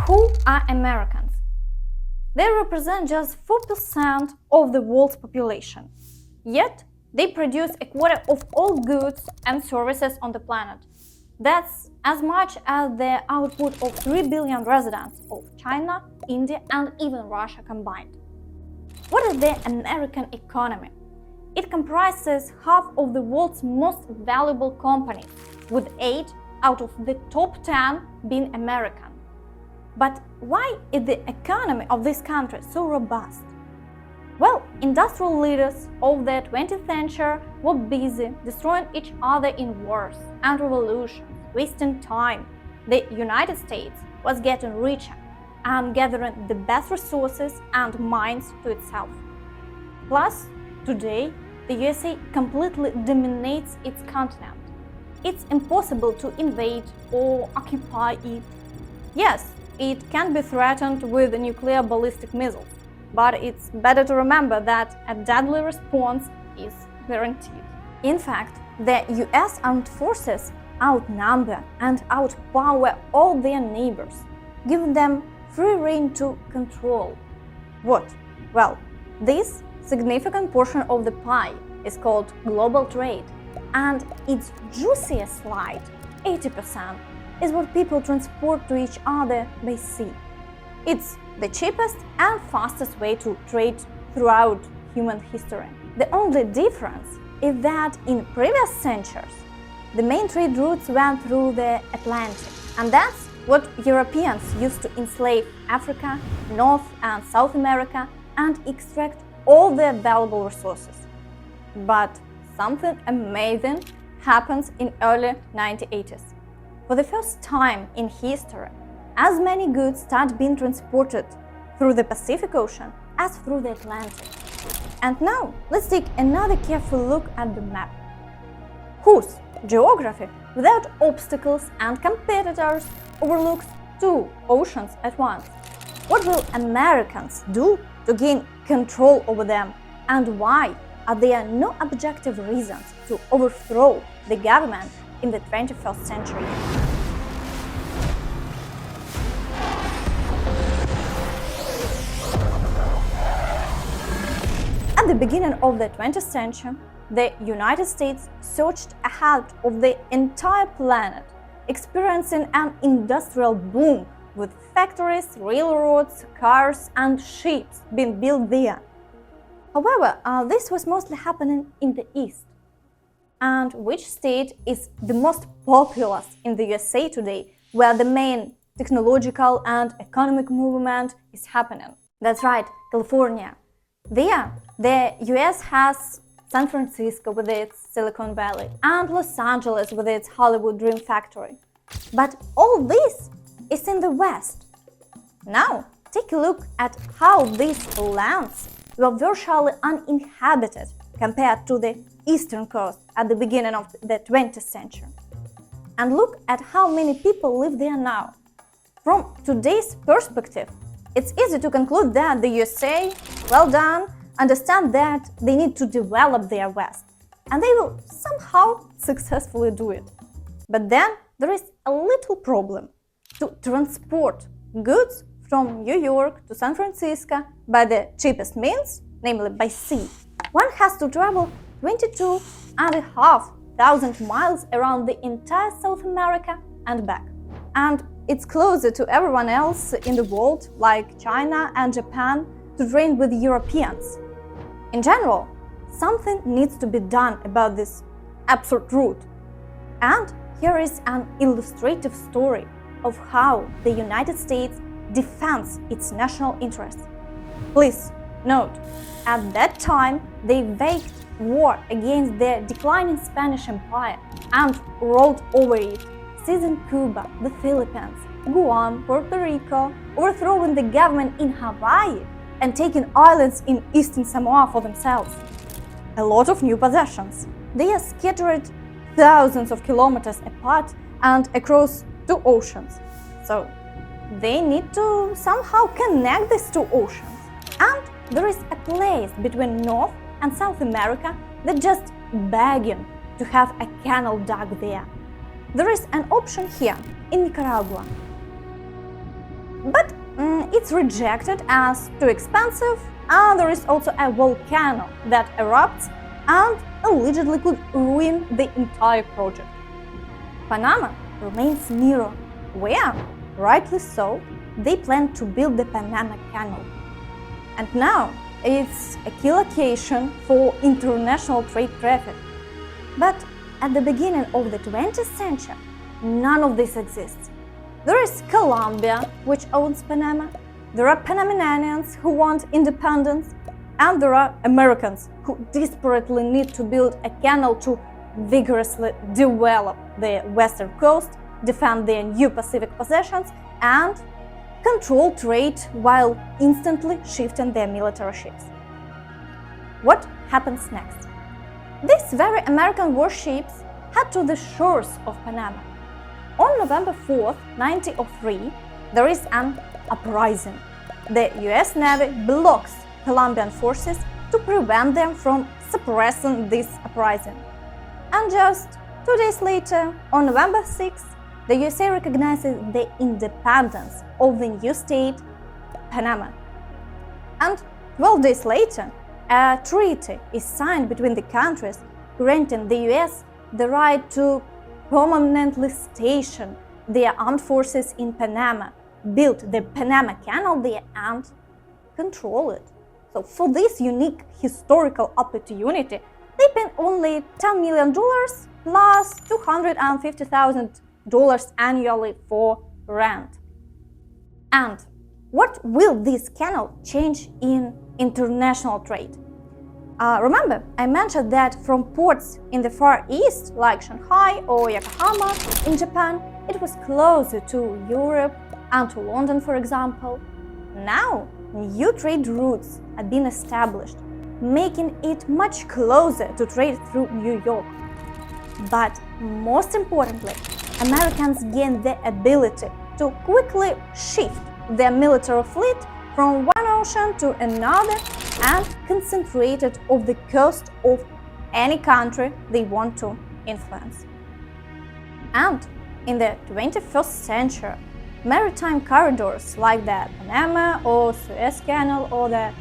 Who are Americans? They represent just 4% of the world's population, yet they produce a quarter of all goods and services on the planet. That's as much as the output of 3 billion residents of China, India, and even Russia combined. What is the American economy? It comprises half of the world's most valuable companies, with 8 out of the top 10 being American. But why is the economy of this country so robust? Well, industrial leaders of the 20th century were busy destroying each other in wars and revolutions, wasting time. The United States was getting richer and gathering the best resources and mines to itself. Plus, today, the USA completely dominates its continent. It's impossible to invade or occupy it. Yes, it can be threatened with nuclear ballistic missiles, but it's better to remember that a deadly response is guaranteed. In fact, the US armed forces outnumber and outpower all their neighbors, giving them free rein to control. What? Well, this significant portion of the pie is called global trade, and its juiciest slice, 80%, is what people transport to each other by sea. It's the cheapest and fastest way to trade throughout human history. The only difference is that in previous centuries, the main trade routes went through the Atlantic, and that's what Europeans used to enslave Africa, North and South America, and extract all the available resources. But something amazing happens in early 1980s. For the first time in history, as many goods start being transported through the Pacific Ocean as through the Atlantic. And now, let's take another careful look at the map. Whose geography, without obstacles and competitors, overlooks 2 oceans at once? What will Americans do to gain control over them? And why are there no objective reasons to overthrow the government in the 21st century? At the beginning of the 20th century, the United States surged ahead of the entire planet, experiencing an industrial boom with factories, railroads, cars, and ships being built there. However, this was mostly happening in the East. And which state is the most populous in the USA today, where the main technological and economic movement is happening? That's right, California. There, the US has San Francisco with its Silicon Valley and Los Angeles with its Hollywood Dream Factory. But all this is in the West. Now, take a look at how these lands were virtually uninhabited compared to the eastern coast at the beginning of the 20th century. And look at how many people live there now. From today's perspective, it's easy to conclude that the USA, well done, understand that they need to develop their West, and they will somehow successfully do it. But then there is a little problem. To transport goods from New York to San Francisco by the cheapest means, namely by sea, one has to travel 22,500 miles around the entire South America and back. And it's closer to everyone else in the world, like China and Japan, to trade with Europeans. In general, something needs to be done about this absurd route. And here is an illustrative story of how the United States defends its national interests. Please note, at that time, they waged war against the declining Spanish Empire and ruled over it, seizing Cuba, the Philippines, Guam, Puerto Rico, overthrowing the government in Hawaii, and taking islands in eastern Samoa for themselves. A lot of new possessions. They are scattered thousands of kilometers apart and across 2 oceans. So they need to somehow connect these 2 oceans. And there is a place between North and South America that just begging to have a canal dug there. There is an option here in Nicaragua. But it's rejected as too expensive, and there is also a volcano that erupts and allegedly could ruin the entire project. Panama remains mirror, where, rightly so, they plan to build the Panama Canal. And now it's a key location for international trade traffic. But at the beginning of the 20th century, none of this exists. There is Colombia, which owns Panama, there are Panamanians who want independence, and there are Americans who desperately need to build a canal to vigorously develop the western coast, defend their new Pacific possessions, and control trade while instantly shifting their military ships. What happens next? These very American warships head to the shores of Panama. On November 4, 1903, there is an uprising. The US Navy blocks Colombian forces to prevent them from suppressing this uprising. And just 2 days later, on November 6, the USA recognizes the independence of the new state, Panama. And 12 days later, a treaty is signed between the countries, granting the US the right to permanently station their armed forces in Panama, build the Panama Canal there, and control it. So for this unique historical opportunity, they pay only $10 million plus $250,000 annually for rent. And what will this canal change in international trade? Remember, I mentioned that from ports in the Far East, like Shanghai or Yokohama in Japan, it was closer to Europe and to London, for example. Now, new trade routes have been established, making it much closer to trade through New York. But most importantly, Americans gain the ability to quickly shift their military fleet from one ocean to another and concentrate it off the coast of any country they want to influence. And in the 21st century, maritime corridors like the Panama or Suez Canal or the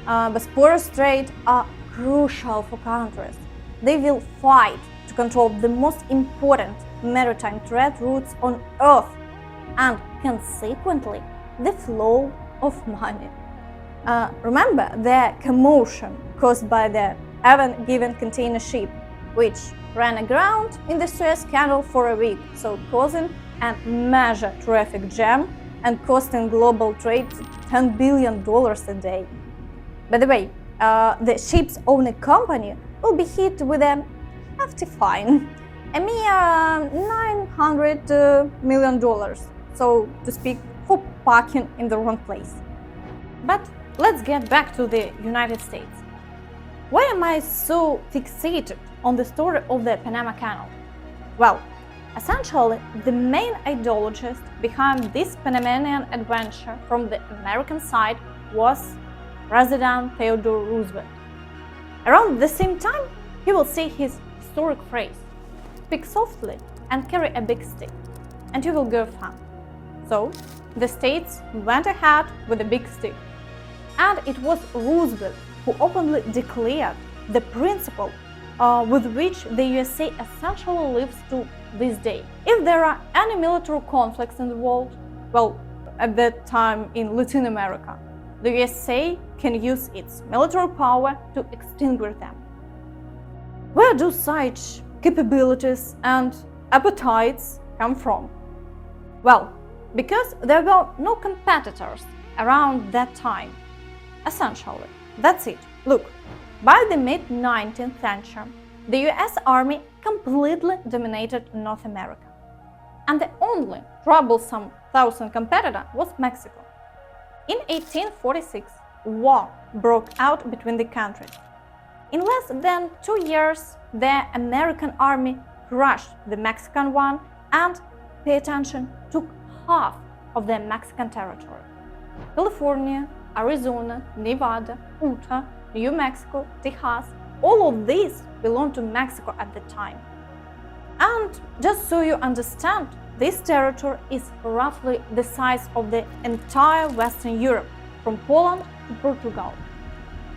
Bosporus Strait are crucial for countries. They will fight to control the most important maritime trade routes on Earth and, consequently, the flow of money. Remember the commotion caused by the Given container ship, which ran aground in the Suez Canal for a week, so causing a major traffic jam and costing global trade $10 billion a day. By the way, the ship's owner company will be hit with a hefty fine, a mere $900 million, so to speak, for parking in the wrong place. But let's get back to the United States. Why am I so fixated on the story of the Panama Canal? Well, essentially, the main ideologist behind this Panamanian adventure from the American side was President Theodore Roosevelt. Around the same time, he will say his historic phrase, "Speak softly and carry a big stick, and you will go far." So, the states went ahead with a big stick. And it was Roosevelt who openly declared the principle with which the USA essentially lives to this day. If there are any military conflicts in the world, well, at that time in Latin America, the USA can use its military power to extinguish them. Where do such capabilities and appetites come from? Well, because there were no competitors around that time. Essentially, that's it. Look, by the mid-19th century, the US Army completely dominated North America. And the only troublesome southern competitor was Mexico. In 1846, war broke out between the countries. In less than 2 years, the American army crushed the Mexican one and, pay attention, took half of the Mexican territory. California, Arizona, Nevada, Utah, New Mexico, Texas, all of these belonged to Mexico at the time. And just so you understand, This territory is roughly the size of the entire Western Europe, from Poland to Portugal.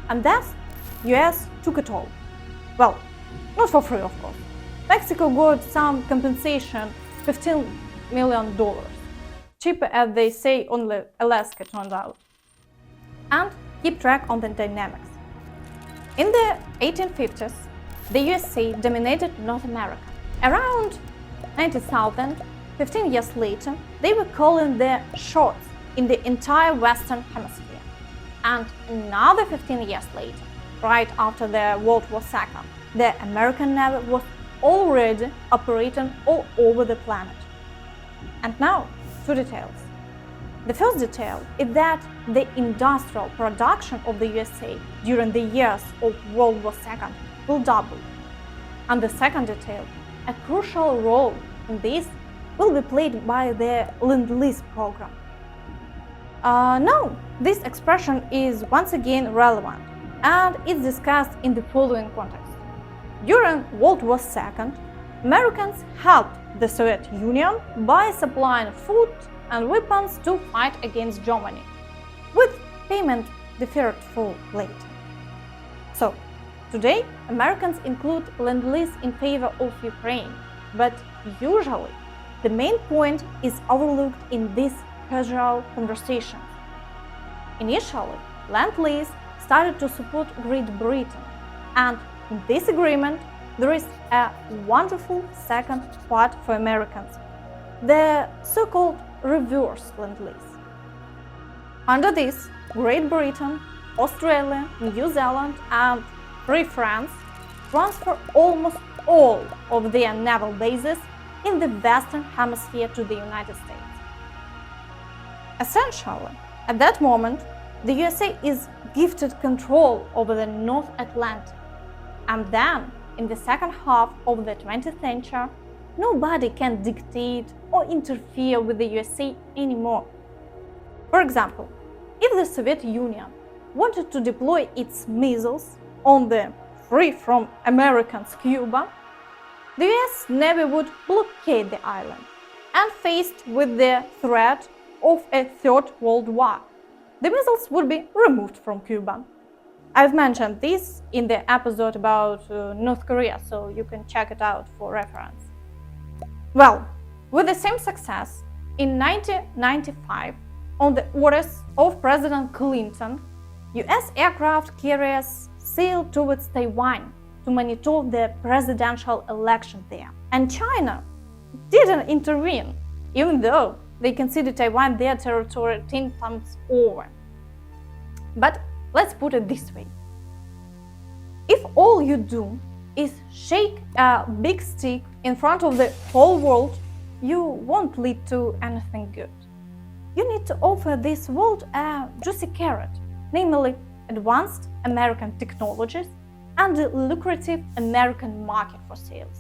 And thus, US took it all. Well, not for free, of course. Mexico got some compensation, $15 million. Cheaper, as they say, only Alaska turned out. And keep track on the dynamics. In the 1850s, the USA dominated North America. Around 90,000, 15 years later, they were calling their shots in the entire Western Hemisphere. And another 15 years later, right after the World War II, the American Navy was already operating all over the planet. And now, two details. The first detail is that the industrial production of the USA during the years of World War II will double. And the second detail, a crucial role in this will be played by the Lend-Lease program. Now, this expression is once again relevant, and it's discussed in the following context. During World War II, Americans helped the Soviet Union by supplying food and weapons to fight against Germany, with payment deferred for later. So, today, Americans include Lend-Lease in favor of Ukraine, but usually the main point is overlooked in these casual conversations. Initially, Lend-Lease started to support Great Britain, and in this agreement there is a wonderful second part for Americans, the so-called reverse Lend-Lease. Under this, Great Britain, Australia, New Zealand and Free France transfer almost all of their naval bases in the Western Hemisphere to the United States. Essentially, at that moment, the USA is gifted control over the North Atlantic. And then, in the second half of the 20th century, nobody can dictate or interfere with the USA anymore. For example, if the Soviet Union wanted to deploy its missiles on the free from Americans Cuba, the US Navy would blockade the island, and faced with the threat of a Third World War, the missiles would be removed from Cuba. I've mentioned this in the episode about North Korea, so you can check it out for reference. Well, with the same success, in 1995, on the orders of President Clinton, US aircraft carriers sailed towards Taiwan to monitor the presidential election there. And China didn't intervene, even though they consider Taiwan their territory 10 times over. But let's put it this way. If all you do is shake a big stick in front of the whole world, you won't lead to anything good. You need to offer this world a juicy carrot, namely advanced American technologies and a lucrative American market for sales.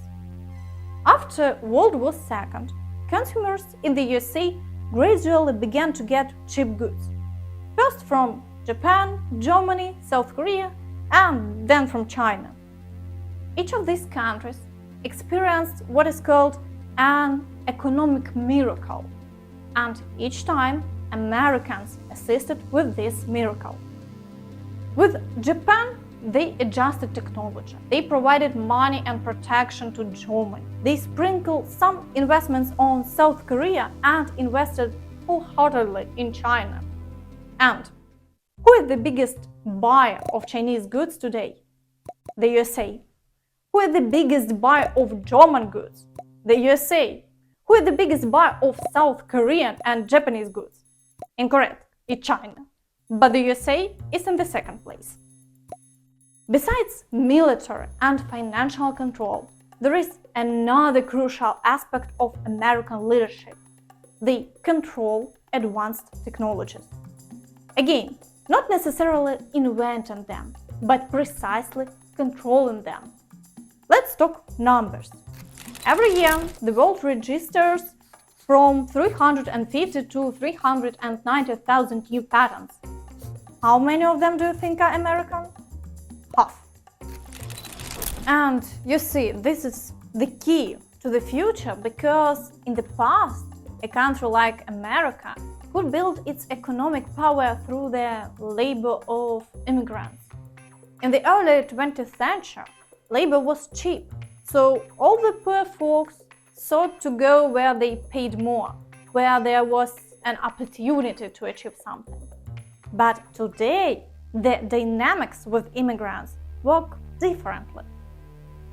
After World War II, consumers in the USA gradually began to get cheap goods, first from Japan, Germany, South Korea, and then from China. Each of these countries experienced what is called an economic miracle, and each time Americans assisted with this miracle. With Japan, they adjusted technology. They provided money and protection to Germany. They sprinkled some investments on South Korea and invested wholeheartedly in China. And who is the biggest buyer of Chinese goods today? The USA. Who is the biggest buyer of German goods? The USA. Who is the biggest buyer of South Korean and Japanese goods? Incorrect, it's China. But the USA is in the second place. Besides military and financial control, there is another crucial aspect of American leadership. They control advanced technologies. Again, not necessarily inventing them, but precisely controlling them. Let's talk numbers. Every year, the world registers from 350 to 390,000 new patents. How many of them do you think are American? Half. And you see, this is the key to the future because in the past, a country like America could build its economic power through the labor of immigrants. In the early 20th century, labor was cheap, so all the poor folks sought to go where they paid more, where there was an opportunity to achieve something. But today, the dynamics with immigrants work differently.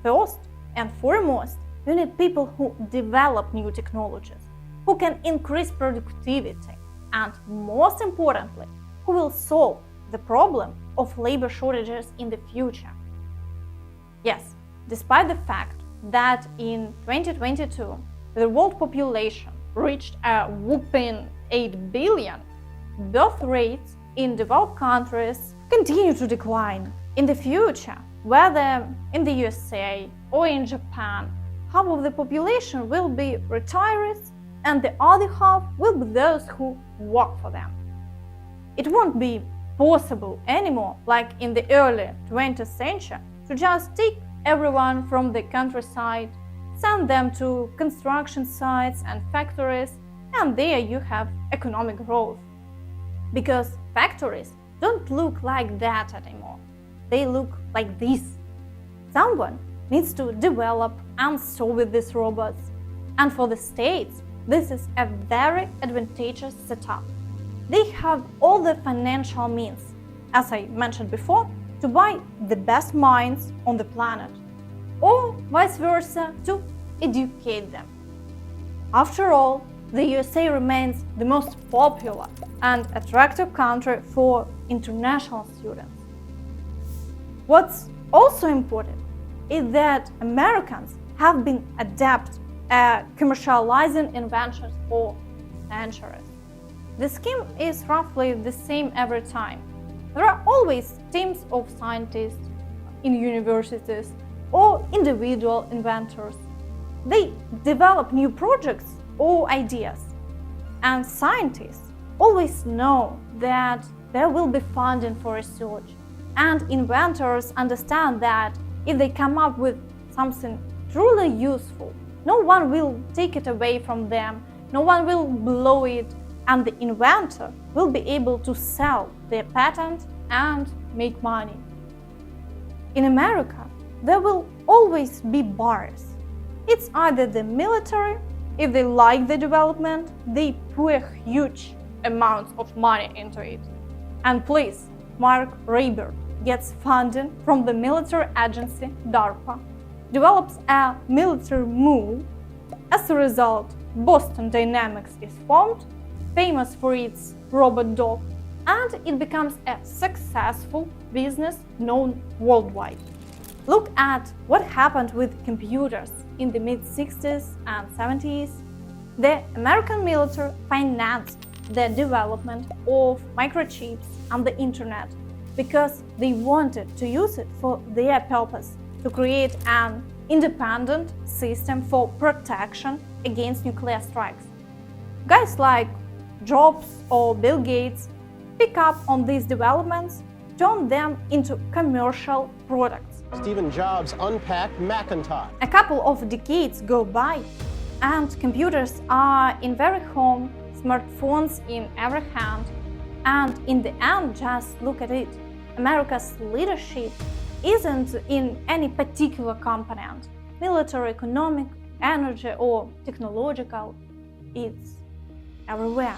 First and foremost, you need people who develop new technologies, who can increase productivity, and most importantly, who will solve the problem of labor shortages in the future. Yes, despite the fact that in 2022 the world population reached a whopping 8 billion, birth rates in developed countries continue to decline. In the future, whether in the USA or in Japan, half of the population will be retirees and the other half will be those who work for them. It won't be possible anymore, like in the early 20th century, to just take everyone from the countryside, send them to construction sites and factories, and there you have economic growth. Because factories don't look like that anymore. They look like this. Someone needs to develop and service these robots. And for the states, this is a very advantageous setup. They have all the financial means, as I mentioned before, to buy the best minds on the planet, or vice versa, to educate them. After all, the USA remains the most popular and attractive country for international students. What's also important is that Americans have been adept at commercializing inventions for centuries. The scheme is roughly the same every time. There are always teams of scientists in universities or individual inventors. They develop new projects or ideas. And scientists always know that there will be funding for research. And inventors understand that if they come up with something truly useful, no one will take it away from them, no one will blow it, and the inventor will be able to sell their patent and make money. In America, there will always be buyers. It's either the military, if they like the development, they pour huge amounts of money into it. And please, Mark Rayburn gets funding from the military agency DARPA, develops a military move. As a result, Boston Dynamics is formed, famous for its robot dog, and it becomes a successful business known worldwide. Look at what happened with computers in the mid-60s and 70s. The American military financed the development of microchips and the internet because they wanted to use it for their purpose, to create an independent system for protection against nuclear strikes. Guys like Jobs or Bill Gates pick up on these developments, turn them into commercial products. Stephen Jobs unpacked Macintosh. A couple of decades go by, and computers are in every home, smartphones in every hand, and in the end, just look at it. America's leadership isn't in any particular component, military, economic, energy, or technological. It's everywhere.